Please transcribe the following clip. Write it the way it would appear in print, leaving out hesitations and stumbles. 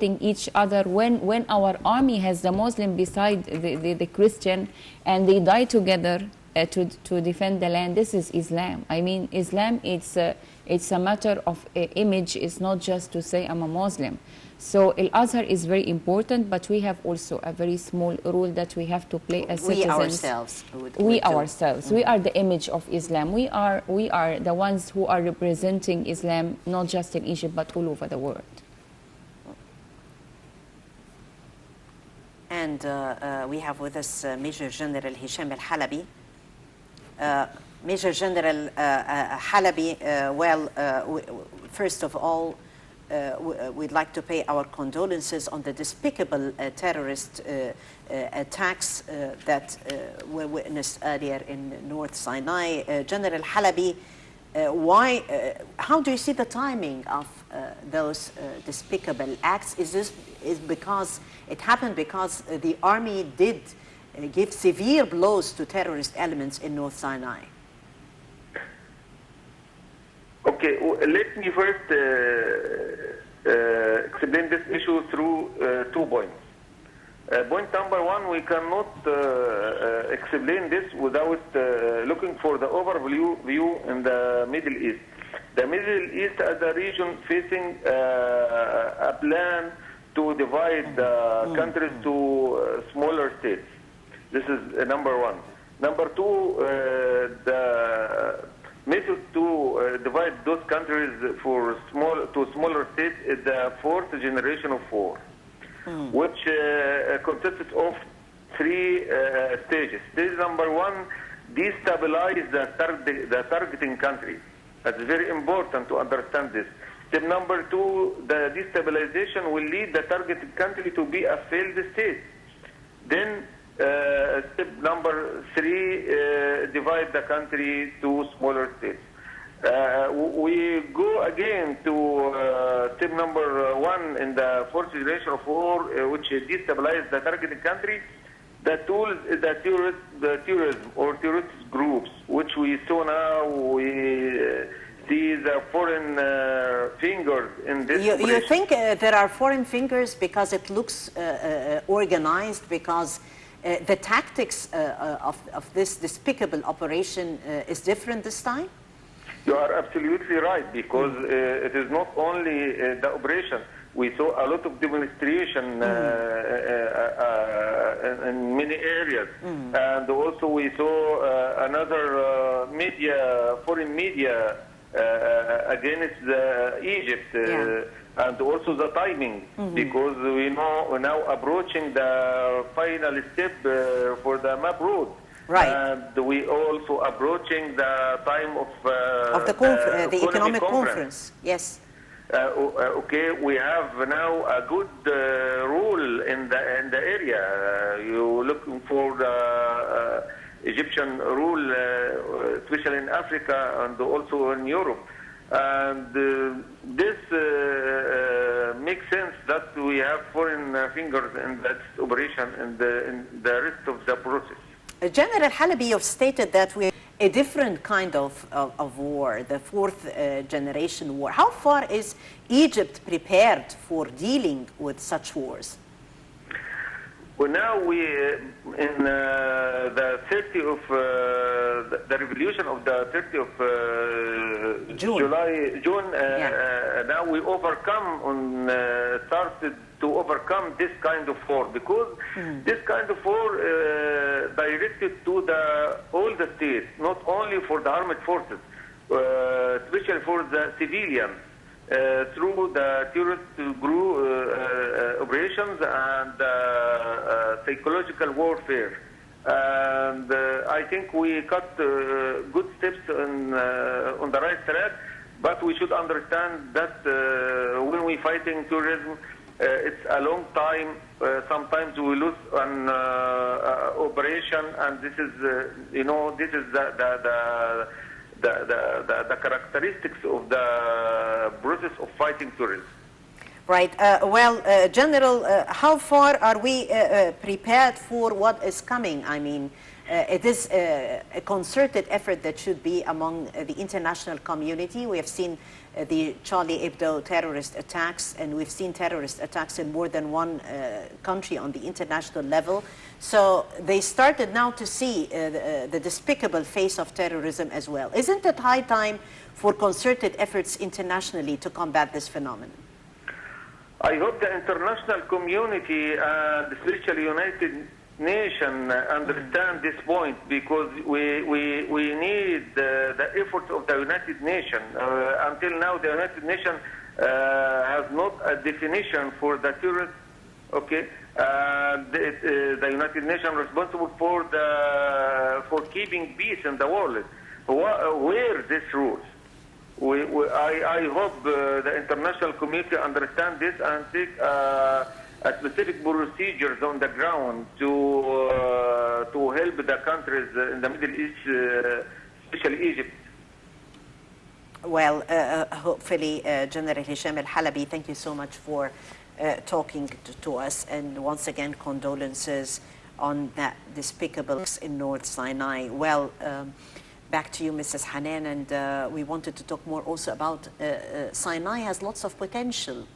each other when our army has the Muslim beside the Christian and they die together to defend the land. This is Islam. I mean, Islam, it's a matter of image. It's not just to say I'm a Muslim. So Al-Azhar is very important, but we have also a very small role that we have to play as citizens. We ourselves. We are the image of Islam. We are the ones who are representing Islam, not just in Egypt, but all over the world. And we have with us Major General Hesham Elhalaby. Major General Halaby, first of all, we'd like to pay our condolences on the despicable terrorist attacks that were witnessed earlier in North Sinai. General Halaby, how do you see the timing of those despicable acts? Is because it happened because the army did give severe blows to terrorist elements in North Sinai? Okay, let me first explain this issue through 2 points. Point number 1, we cannot explain this without looking for the overview in the Middle East. The Middle East as a region facing a plan to divide the countries to smaller states. This is number 1. Number 2, the method to divide those countries to smaller states is the 4th generation of war, which consists of 3 stages. Stage number 1, destabilize the targeting country. That's very important to understand this. Step number 2, the destabilization will lead the targeted country to be a failed state. Then step number 3, divide the country to smaller states. We go again to step number 1 in the 4th generation of war, which destabilize the targeted country. The tools, the terrorism or terrorist groups, which we saw now, we see the foreign fingers in this. You think there are foreign fingers because it looks organized, because the tactics of this despicable operation is different this time? You are absolutely right, because it is not only the operation. We saw a lot of demonstration in many areas. And also we saw another foreign media against Egypt. And also the timing, because we know we're now approaching the final step for the map road. Right. And we also approaching the time of the economic conference. Yes. Okay, we have now a good rule in the area. You're looking for the Egyptian rule, especially in Africa and also in Europe. And this makes sense that we have foreign fingers in that operation and in the rest of the process. General Halaby, you've stated that we're a different kind of war, the 4th generation war. How far is Egypt prepared for dealing with such wars? Well, now we, in the 30 of the revolution of the 30 of June, now we started to overcome this kind of war, because this kind of war directed to all the states, not only for the armed forces, especially for the civilians. Through the terrorist group operations and psychological warfare. And I think we cut good steps on the right track, but we should understand that when we're fighting terrorism, it's a long time. Sometimes we lose an operation, and this is, this is the characteristics of the process of fighting terrorism. Right. General, how far are we prepared for what is coming? I mean, it is a concerted effort that should be among the international community. We have seen the Charlie Hebdo terrorist attacks, and we've seen terrorist attacks in more than one country on the international level. So they started now to see the despicable face of terrorism as well. Isn't it high time for concerted efforts internationally to combat this phenomenon? I hope the international community and especially United Nations understand this point, because we need the efforts of the United Nations. Until now, the United Nations has not a definition for the terrorist. Okay, the United Nations responsible for keeping peace in the world. Where this rules? I hope the international community understand this and take specific procedures on the ground to help the countries in the Middle East, especially Egypt. Well, hopefully, General Hesham Elhalaby, thank you so much for talking to us, and once again, condolences on that despicable acts in North Sinai. Well, back to you, Mrs. Hanan, and we wanted to talk more also about Sinai has lots of potential